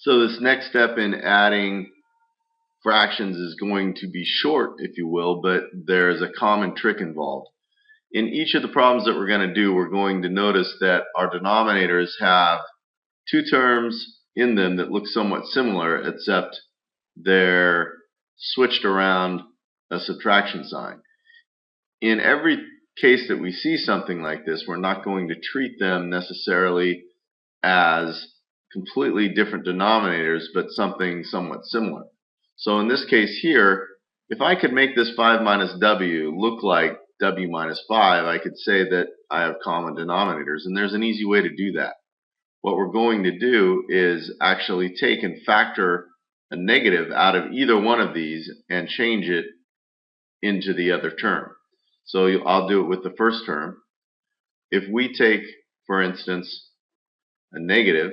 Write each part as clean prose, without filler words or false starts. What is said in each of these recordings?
So this next step in adding fractions is going to be short, if you will, but there's a common trick involved. In each of the problems that we're going to do, we're going to notice that our denominators have two terms in them that look somewhat similar, except they're switched around a subtraction sign. In every case that we see something like this, we're not going to treat them necessarily as completely different denominators, but something somewhat similar. So in this case here, if I could make this 5 minus w look like w minus 5, I could say that I have common denominators, and there's an easy way to do that. What we're going to do is actually take and factor a negative out of either one of these and change it into the other term. So I'll do it with the first term. If we take, for instance, a negative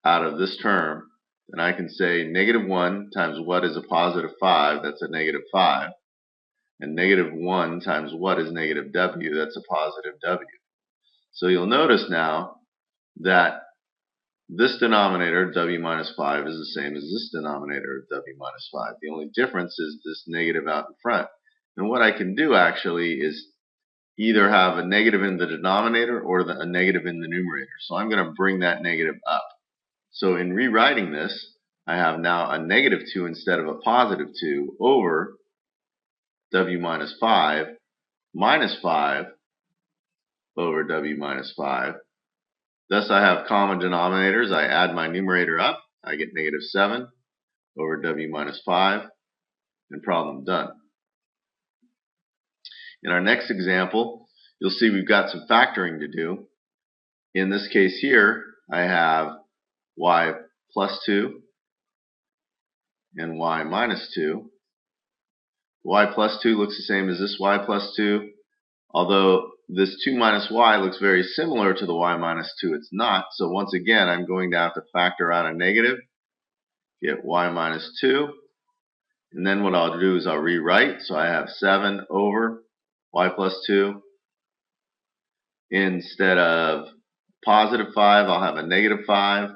out of this term, then I can say negative 1 times what is a positive 5, that's a negative 5. And negative 1 times what is negative w, that's a positive w. So you'll notice now that this denominator, w minus 5, is the same as this denominator, w minus 5. The only difference is this negative out in front. And what I can do actually is either have a negative in the denominator or a negative in the numerator. So I'm going to bring that negative up. So in rewriting this, I have now a negative 2 instead of a positive 2 over w minus 5 over w minus 5. Thus I have common denominators. I add my numerator up. I get negative 7 over w minus 5, and problem done. In our next example, you'll see we've got some factoring to do. In this case here, I have y plus 2 and y minus 2. Y plus 2 looks the same as this y plus 2, although this 2 minus y looks very similar to the y minus 2. It's not, so once again I'm going to have to factor out a negative, get y minus 2, and then what I'll do is I'll rewrite, so I have 7 over y plus 2. Instead of positive 5, I'll have a negative 5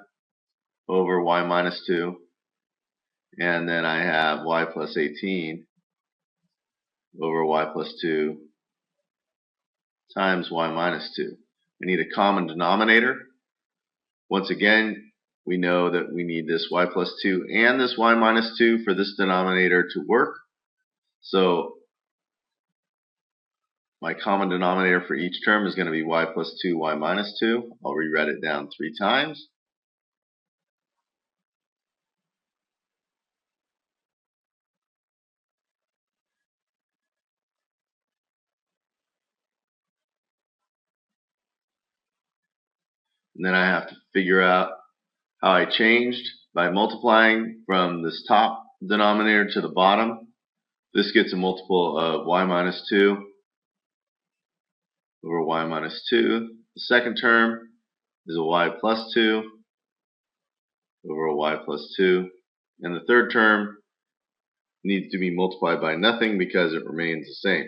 over y minus 2, and then I have y plus 18 over y plus 2 times y minus 2. I need a common denominator. Once again, we know that we need this y plus 2 and this y minus 2 for this denominator to work. So my common denominator for each term is going to be y plus 2, y minus 2. I'll rewrite it down 3 times. And then I have to figure out how I changed by multiplying from this top denominator to the bottom. This gets a multiple of y minus 2 over y minus 2. The second term is a y plus 2 over a y plus 2. And the third term needs to be multiplied by nothing because it remains the same.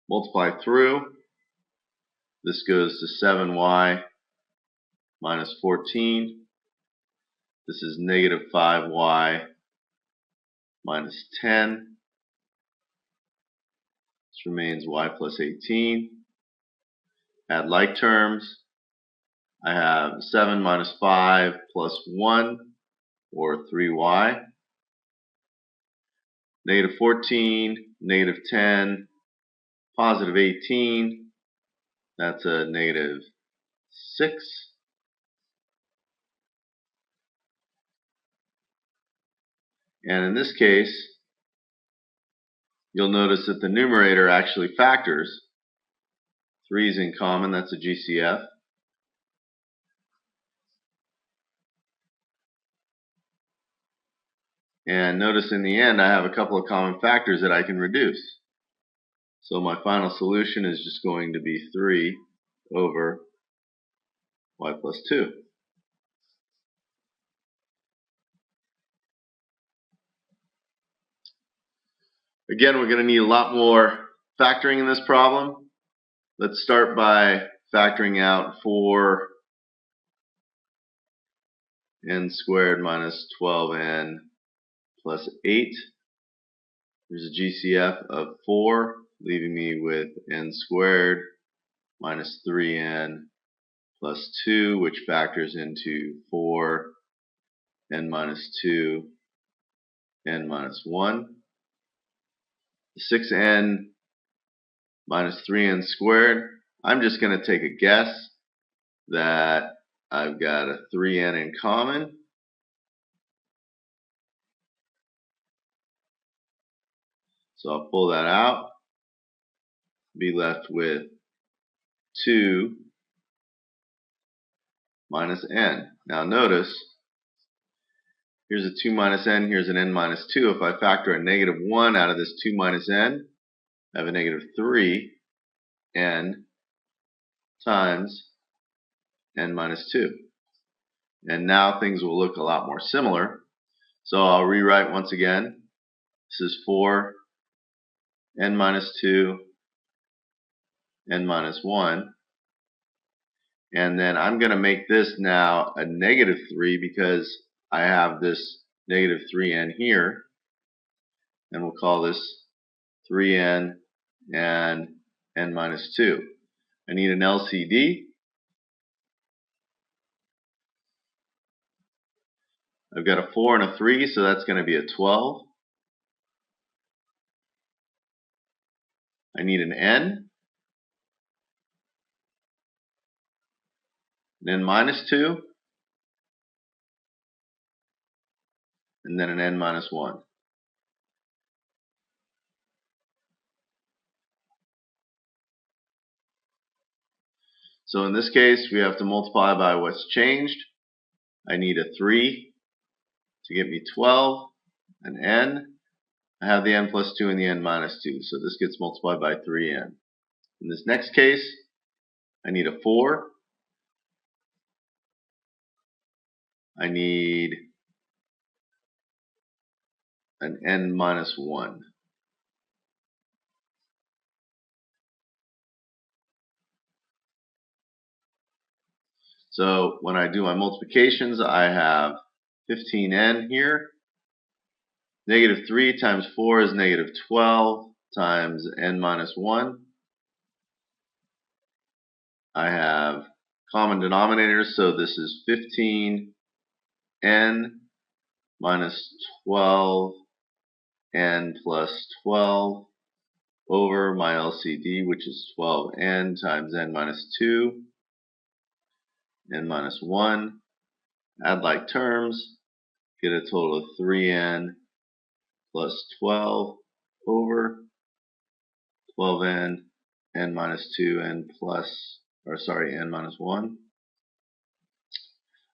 Multiply through. This goes to 7y minus 14. This is negative 5y minus 10. This remains y plus 18. Add like terms. I have 7 minus 5 plus 1, or 3y. Negative 14, negative 10, positive 18. That's a negative 6. And in this case, you'll notice that the numerator actually factors. 3 is in common, that's a GCF. And notice in the end I have a couple of common factors that I can reduce. So my final solution is just going to be 3 over y plus 2. Again, we're going to need a lot more factoring in this problem. Let's start by factoring out 4 n squared minus 12n plus 8. There's a GCF of 4, leaving me with n squared minus 3n plus 2, which factors into 4, n minus 2, n minus 1. 6n minus 3n squared, I'm just going to take a guess that I've got a 3n in common. So I'll pull that out, be left with 2 minus n. Now notice, here's a 2 minus n, here's an n minus 2. If I factor a negative 1 out of this 2 minus n, I have a negative 3n times n minus 2. And now things will look a lot more similar. So I'll rewrite once again. This is 4 n minus 2 n minus 1. And then I'm going to make this now a negative 3 because I have this negative 3n here. And we'll call this 3n and n minus 2. I need an LCD. I've got a 4 and a 3, so that's going to be a 12. I need an n minus 2, and then an n minus 1. So in this case, we have to multiply by what's changed. I need a 3 to get me 12, an n. I have the n plus 2 and the n minus 2, so this gets multiplied by 3n. In this next case, I need a 4. I need an n minus 1. So when I do my multiplications, I have 15n here. Negative 3 times 4 is negative 12 times n minus 1. I have common denominators, so this is 15n minus 12n plus 12 over my LCD, which is 12n times n minus 2, n minus 1. Add like terms, get a total of 3n plus 12 over 12n, n minus 2, n minus 1.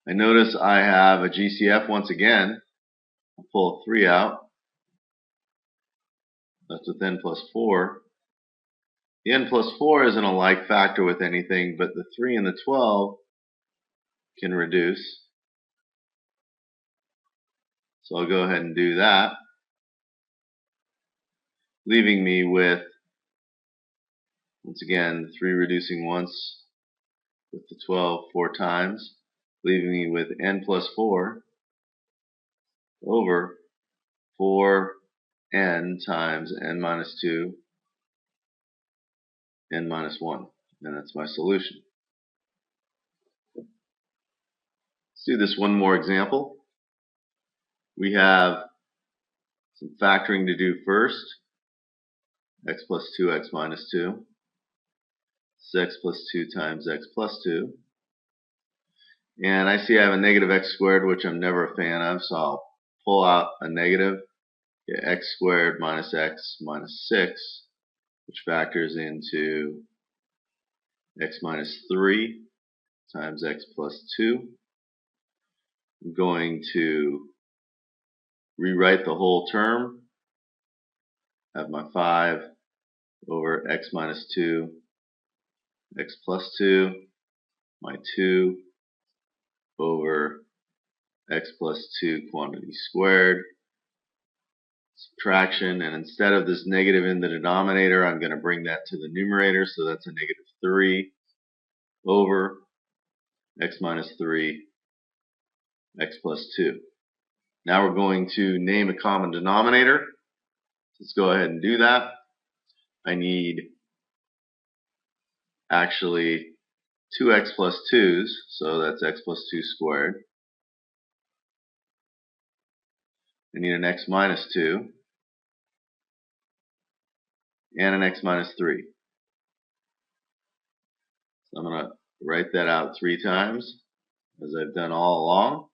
I notice I have a GCF once again. I'll pull a 3 out. That's with n plus 4. The n plus 4 isn't a like factor with anything, but the 3 and the 12 can reduce. So I'll go ahead and do that, leaving me with, once again, 3 reducing once with the 12 4 times, leaving me with n plus 4 over 4n times n minus 2, n minus 1. And that's my solution. Let's do this one more example. We have some factoring to do first. X plus 2, x minus 2. This is x plus 2 times x plus 2. And I see I have a negative x squared, which I'm never a fan of, so I'll pull out a negative. Get x squared minus x minus 6, which factors into x minus 3 times x plus 2. I'm going to rewrite the whole term. Have my 5 over x minus 2, x plus 2, my 2 over x plus 2 quantity squared, subtraction, and instead of this negative in the denominator, I'm going to bring that to the numerator, so that's a negative 3 over x minus 3 x plus 2. Now we're going to name a common denominator. Let's go ahead and do that. I need actually 2x plus 2's, so that's x plus 2 squared. I need an x minus 2 and an x minus 3. So I'm going to write that out 3 times, as I've done all along.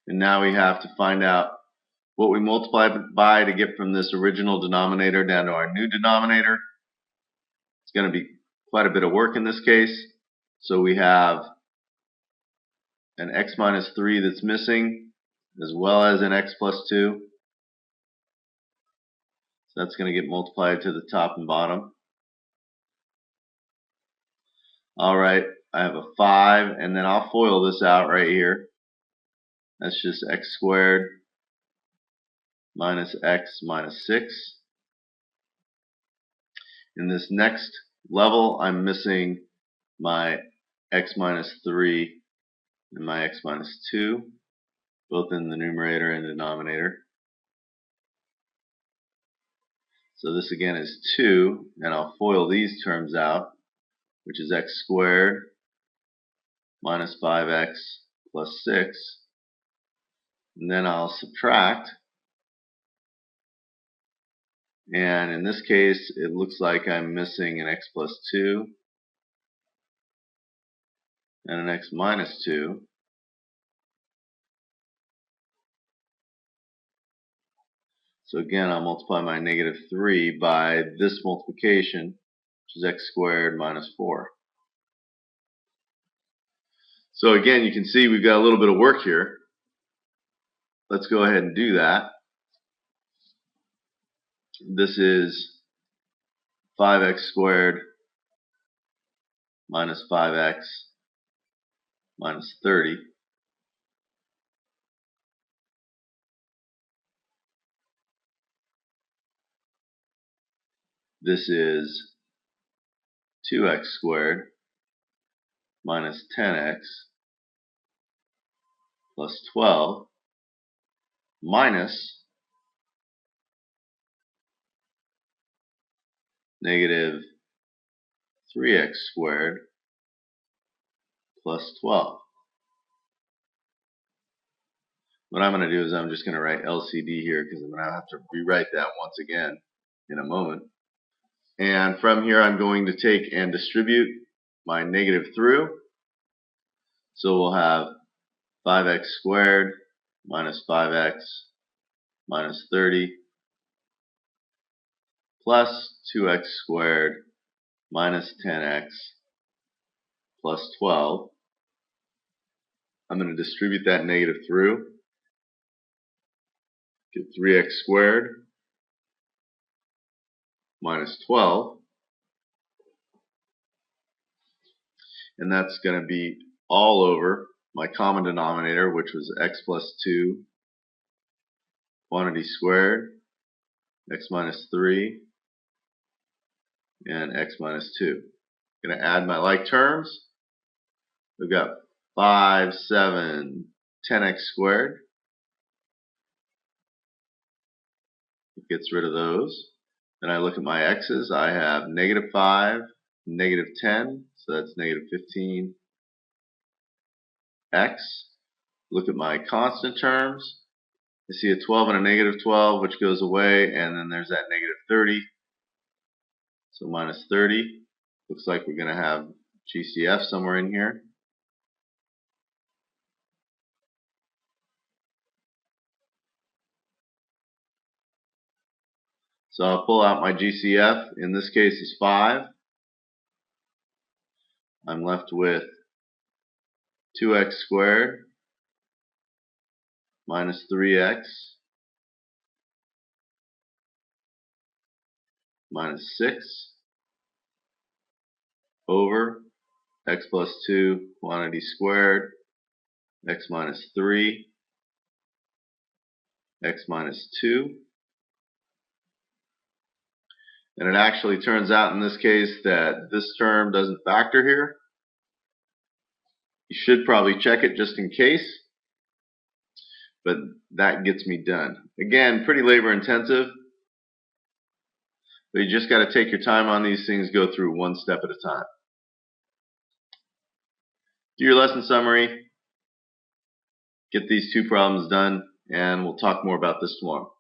And now we have to find out what we multiply by to get from this original denominator down to our new denominator. It's going to be quite a bit of work in this case. So we have an x minus 3 that's missing, as well as an x plus 2. So that's going to get multiplied to the top and bottom. Alright, I have a 5, and then I'll FOIL this out right here. That's just x squared minus x minus 6. In this next level, I'm missing my x minus 3 and my x minus 2, both in the numerator and denominator. So this again is 2, and I'll FOIL these terms out, which is x squared minus 5x plus 6. And then I'll subtract. And in this case, it looks like I'm missing an x plus 2 and an x minus 2. So again, I'll multiply my negative 3 by this multiplication, which is x squared minus 4. So again, you can see we've got a little bit of work here. Let's go ahead and do that. This is 5x squared minus 5x minus 30. This is 2x squared minus 10x plus 12 minus negative 3x squared plus 12. What I'm going to do is I'm just going to write LCD here because I'm going to have to rewrite that once again in a moment. And from here I'm going to take and distribute my negative through. So we'll have 5x squared minus 5x minus 30 plus 2x squared minus 10x plus 12. I'm going to distribute that negative through. Get 3x squared minus 12. And that's going to be all over my common denominator, which was x plus 2 quantity squared, x minus 3, and x minus 2. I'm going to add my like terms. We've got 5, 7, 10x squared. It gets rid of those. Then I look at my x's. I have negative 5, negative 10, so that's negative 15x. Look at my constant terms. I see a 12 and a negative 12, which goes away, and then there's that negative 30. So minus 30. Looks like we're going to have GCF somewhere in here. So I'll pull out my GCF. In this case is 5. I'm left with 2x squared minus 3x minus 6 over x plus 2 quantity squared x minus 3, x minus 2. And it actually turns out in this case that this term doesn't factor here. You should probably check it just in case, but that gets me done. Again, pretty labor intensive, but you just got to take your time on these things, go through one step at a time. Do your lesson summary, get these two problems done, and we'll talk more about this tomorrow.